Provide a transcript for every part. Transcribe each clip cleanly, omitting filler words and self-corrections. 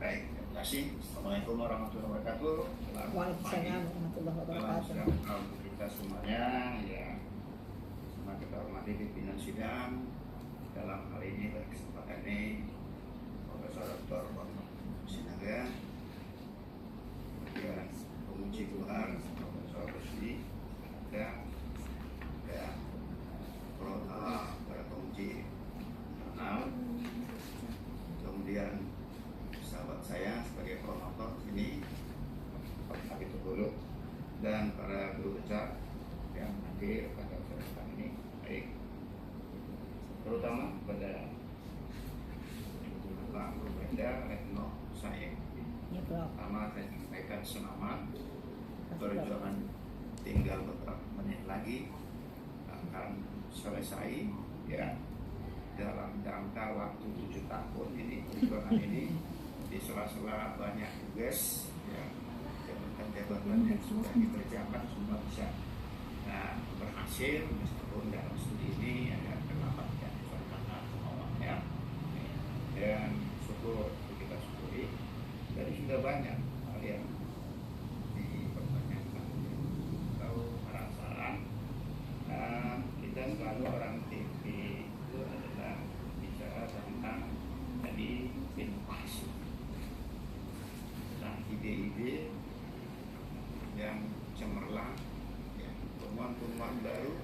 Baik, terima kasih. Assalamualaikum warahmatullahi wabarakatuh. Selamat pagi. Waalaikumsalam warahmatullahi Salam wabarakatuh. sejahtera untuk kita semuanya. Ya, sama kita hormati pimpinan sidang dalam hal ini pada kesempatan ini Profesor Dr. Muhammad Sinaga, kemudian penguji luar Profesor Rusdi, dan para penguji internal, kemudian sahabat saya sebagai promotor ini Pak Habib Tugulu, dan para guru besar yang hadir pada kesempatan ini. Baik, terutama pada Pak Rubenda Retno saya. Ya, Prof. Pertama saya sampaikan selamat, perjuangan tinggal beberapa menit lagi akan selesai ya, dalam jangka waktu 7 tahun ini. Perjuangan ini di sela-sela banyak tugas ya, jabatan-jabatan yang sudah dikerjakan semua bisa berhasil, meskipun dalam studi ini ada terdapat yang disampaikan awalnya, dan syukur kita syukuri dari sudah banyak hal yang dipertanyakan atau penasaran. Kita selalu orang TV itu adalah bicara tentang tadi inovasi, tentang ide-ide yang cemerlang, ya, temuan-temuan baru,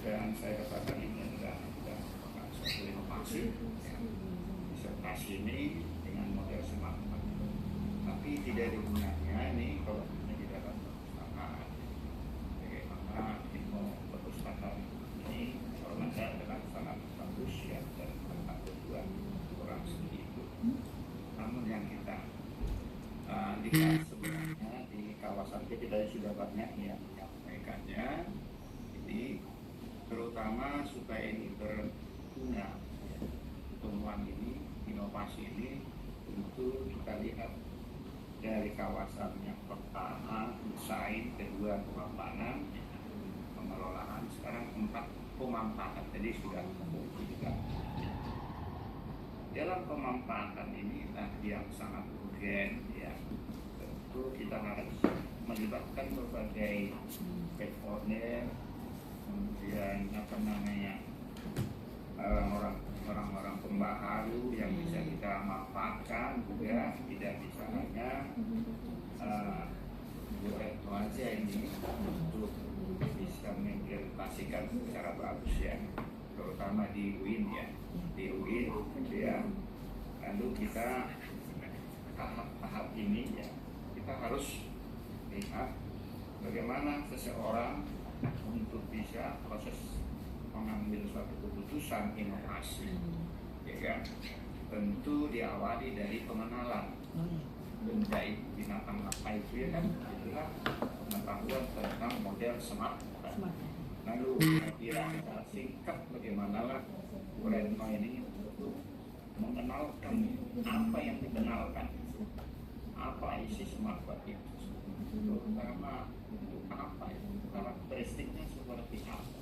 dan saya katakan ini adalah merupakan suatu inovasi. Ya. Disertasi ini dengan model semangat, tapi tidak ada gunanya ini kalau kita tidak dapat perpustakaan. Bagaimana ilmu perpustakaan ini kalau saya adalah sangat bagus ya, dan tentang tujuan orang studi itu. Namun yang kita lihat sebenarnya di kawasan kita sudah banyak yang menyampaikannya, ini terutama supaya ini berguna ya, temuan ini, inovasi ini, tentu kita lihat dari kawasan yang pertama desain, kedua pengembangan, pengelolaan, sekarang 4 pemanfaatan. Jadi sudah juga dalam pemanfaatan inilah yang sangat urgen ya. Tentu kita harus melibatkan berbagai stakeholder, kemudian orang-orang pembaharu yang bisa kita manfaatkan juga, tidak bisa hanya Bu Retno aja ini untuk bisa mengimplementasikan secara bagus ya, terutama di UIN ya, di UIN ya. Lalu kita tahap-tahap ini ya, kita harus lihat bagaimana seseorang untuk bisa proses mengambil suatu keputusan inovasi, ya kan? Tentu diawali dari pengenalan benda itu, binatang apa itu ya kan? Itulah pengetahuan tentang model smart. Lalu kira secara singkat bagaimanalah Bu Retno ini untuk mengenalkan apa yang dikenalkan, apa isi smart itu, terutama untuk apa itu, karakteristiknya seperti apa,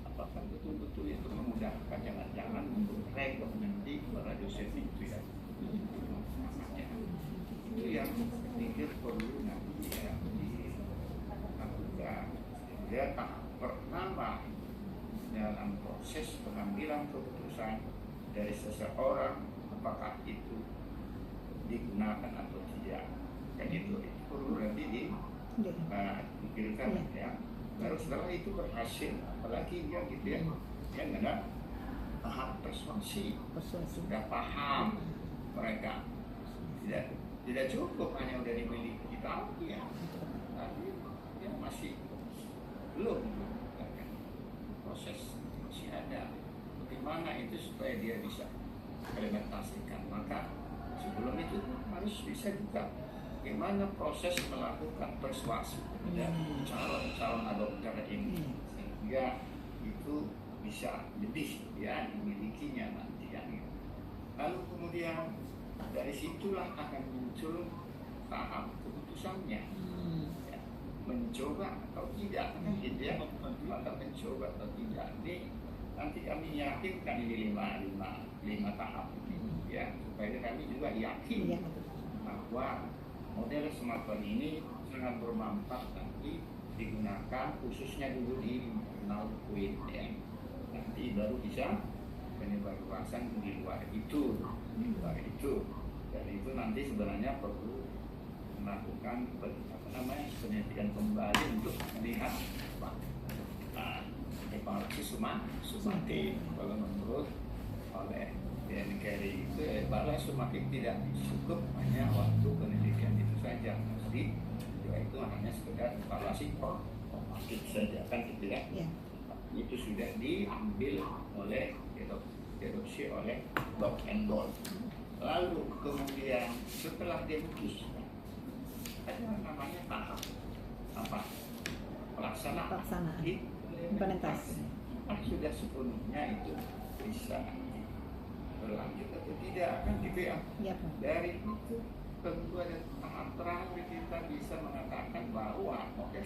apakah betul-betul itu memudahkan, jangan-jangan untuk rekomendasi para dosen itu ya. Itu yang pikir perlu nanti ya dilakukan. Ya, tahap pertama dalam proses pengambilan keputusan dari seseorang, apakah itu digunakan atau tidak, kan itu perlu nanti dipikirkan ya. Baru setelah itu berhasil, apalagi dia gitu ya, yang ada tahap persuasi, sudah paham mereka, tidak cukup hanya udah dimiliki tahu ya, tapi dia masih belum, proses masih ada. Bagaimana itu supaya dia bisa implementasikan? Maka sebelum itu harus bisa juga bagaimana proses melakukan persuasi dari calon adopter ini, sehingga itu bisa lebih ya dimilikinya nanti ya. Lalu kemudian dari situlah akan muncul tahap keputusannya ya, mencoba atau tidak gitu ya. Maka mencoba atau tidak ini nanti kami yakinkan ini lima tahap ini ya, supaya kami juga yakin Iya. bahwa model smartphone ini sangat bermanfaat nanti digunakan khususnya dulu di Nauquin ya. Nanti baru bisa penyebarluasan di luar itu, dan itu nanti sebenarnya perlu melakukan penelitian kembali untuk melihat evaluasi sumatik. Kalau menurut oleh Kerry itu sumatik tidak cukup hanya waktu penelitian itu saja, mesti juga itu hanya sekedar evaluasi formatif saja kan gitu ya. Itu sudah diambil oleh diadopsi oleh Bob and Gold. Lalu kemudian setelah diputuskan ada namanya tahap pelaksanaan implementasi. Sudah sepenuhnya itu bisa berlanjut atau tidak kan gitu ya. Dari itu tentu ada tahap terakhir kita bisa mengatakan bahwa model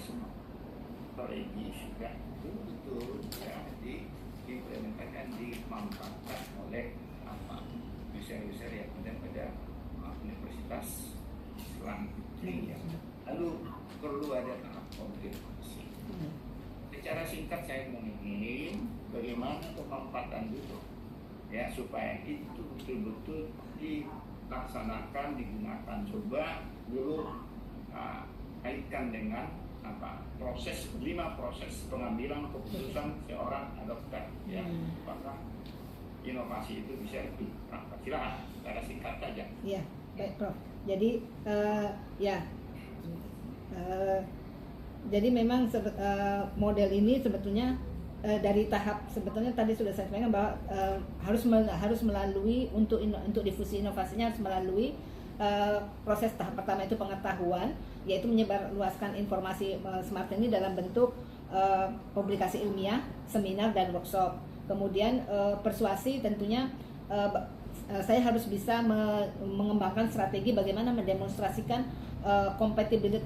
ini sudah betul ya diimplementasikan, dimanfaatkan oleh user-user yang ada pada universitas Islam ya. Lalu perlu ada tahap konfirmasi. Secara singkat saya ingin bagaimana pemanfaatan dulu ya supaya itu betul-betul dilaksanakan, digunakan. Coba dulu kaitkan dengan proses 5 proses pengambilan keputusan seorang dokter ya. Apakah inovasi itu bisa lebih silakan secara singkat saja. Iya, baik Prof. Jadi jadi memang model ini sebetulnya dari tahap sebetulnya tadi sudah saya sampaikan bahwa harus melalui untuk difusi inovasinya harus melalui proses tahap pertama itu pengetahuan, yaitu menyebarluaskan informasi smart ini dalam bentuk publikasi ilmiah, seminar dan workshop. Kemudian persuasi tentunya saya harus bisa mengembangkan strategi bagaimana mendemonstrasikan compatibility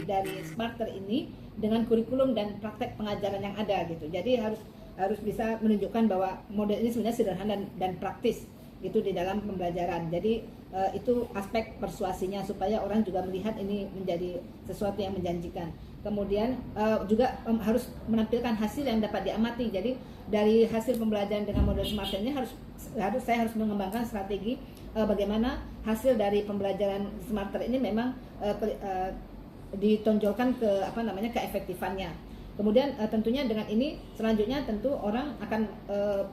dari smarter ini dengan kurikulum dan praktek pengajaran yang ada gitu. Jadi harus bisa menunjukkan bahwa model ini sebenarnya sederhana dan praktis itu di dalam pembelajaran. Jadi itu aspek persuasinya supaya orang juga melihat ini menjadi sesuatu yang menjanjikan. Kemudian juga harus menampilkan hasil yang dapat diamati. Jadi dari hasil pembelajaran dengan model smart ini saya harus mengembangkan strategi bagaimana hasil dari pembelajaran smarter ini memang ditonjolkan keefektifannya. Kemudian tentunya dengan ini selanjutnya tentu orang akan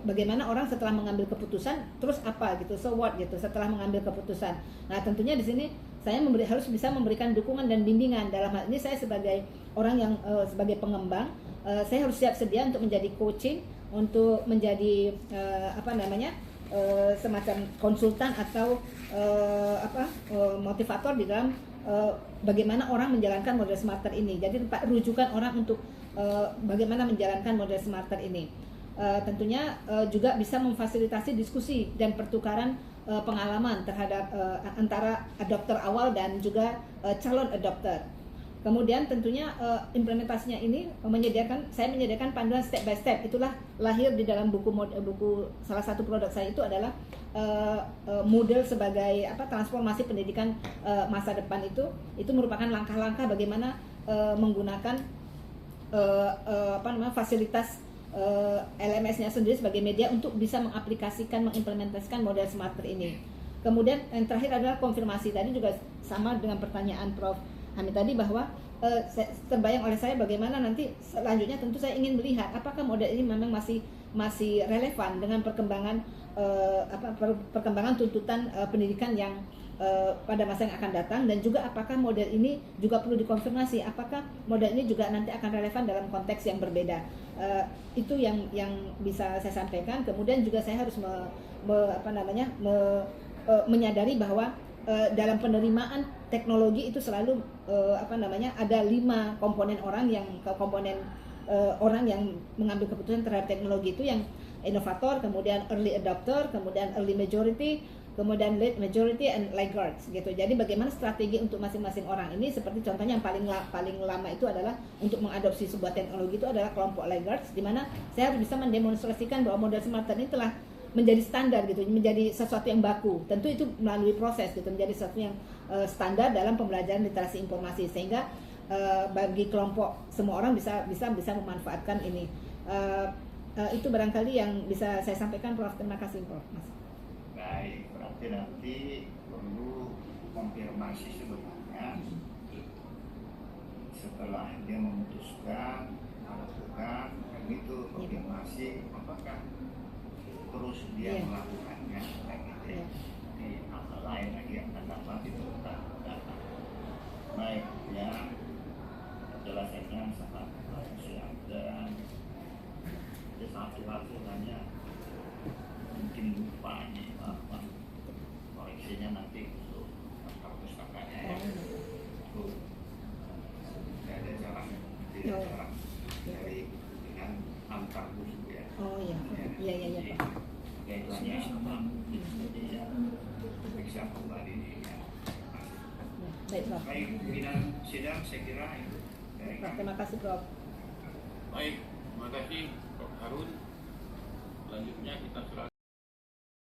bagaimana orang setelah mengambil keputusan terus apa gitu, so what gitu setelah mengambil keputusan. Nah tentunya di sini saya harus bisa memberikan dukungan dan bimbingan. Dalam hal ini saya sebagai orang yang sebagai pengembang, saya harus siap sedia untuk menjadi coaching, untuk menjadi semacam konsultan atau motivator di dalam bagaimana orang menjalankan model smarter ini. Jadi tempat rujukan orang untuk bagaimana menjalankan model smarter ini. Tentunya juga bisa memfasilitasi diskusi dan pertukaran pengalaman terhadap antara adopter awal dan juga calon adopter. Kemudian tentunya implementasinya ini saya menyediakan panduan step by step. Itulah lahir di dalam buku salah satu produk saya itu adalah model sebagai transformasi pendidikan masa depan. Itu merupakan langkah-langkah bagaimana menggunakan fasilitas LMS-nya sendiri sebagai media untuk bisa mengaplikasikan, mengimplementasikan model smarter ini. Kemudian yang terakhir adalah konfirmasi. Tadi juga sama dengan pertanyaan Prof. Hamid tadi bahwa terbayang oleh saya bagaimana nanti selanjutnya tentu saya ingin melihat apakah model ini memang masih relevan dengan perkembangan tuntutan pendidikan yang pada masa yang akan datang, dan juga apakah model ini juga perlu dikonfirmasi apakah model ini juga nanti akan relevan dalam konteks yang berbeda. Itu yang bisa saya sampaikan. Kemudian juga saya harus menyadari bahwa dalam penerimaan teknologi itu selalu ada 5 komponen orang yang mengambil keputusan terhadap teknologi itu, yang inovator, kemudian early adopter, kemudian early majority, kemudian late majority and laggards gitu. Jadi bagaimana strategi untuk masing-masing orang ini, seperti contohnya yang paling lama itu adalah untuk mengadopsi sebuah teknologi itu adalah kelompok laggards, di mana saya harus bisa mendemonstrasikan bahwa model smarter ini telah menjadi standar gitu, menjadi sesuatu yang baku. Tentu itu melalui proses gitu, menjadi sesuatu yang standar dalam pembelajaran literasi informasi, sehingga bagi kelompok semua orang bisa memanfaatkan ini. Itu barangkali yang bisa saya sampaikan, Prof. Terima kasih, Prof. Mas. Baik, berarti nanti perlu konfirmasi sebenarnya setelah dia memutuskan melakukan itu konfirmasi apakah terus dia Iya. melakukannya kayak gitu ya. Iya. Di hal lain lagi yang akan dapat itu data. Baik ya, penjelasannya sangat siap dan satu hanya mungkin lupa ini apa koreksinya nanti untuk perpustakaannya ya. Itu tidak ada jalan, tidak ada jalan dari dengan antar buku ya. Oh iya, Pak. Guideline-nya sama, jadi ya periksa kembali ini ya. Ya, baik, Prof. Baik, pimpinan sidang saya kira itu. Prof, terima kasih, Prof. Baik, terima kasih Prof. Harun. Selanjutnya kita serahkan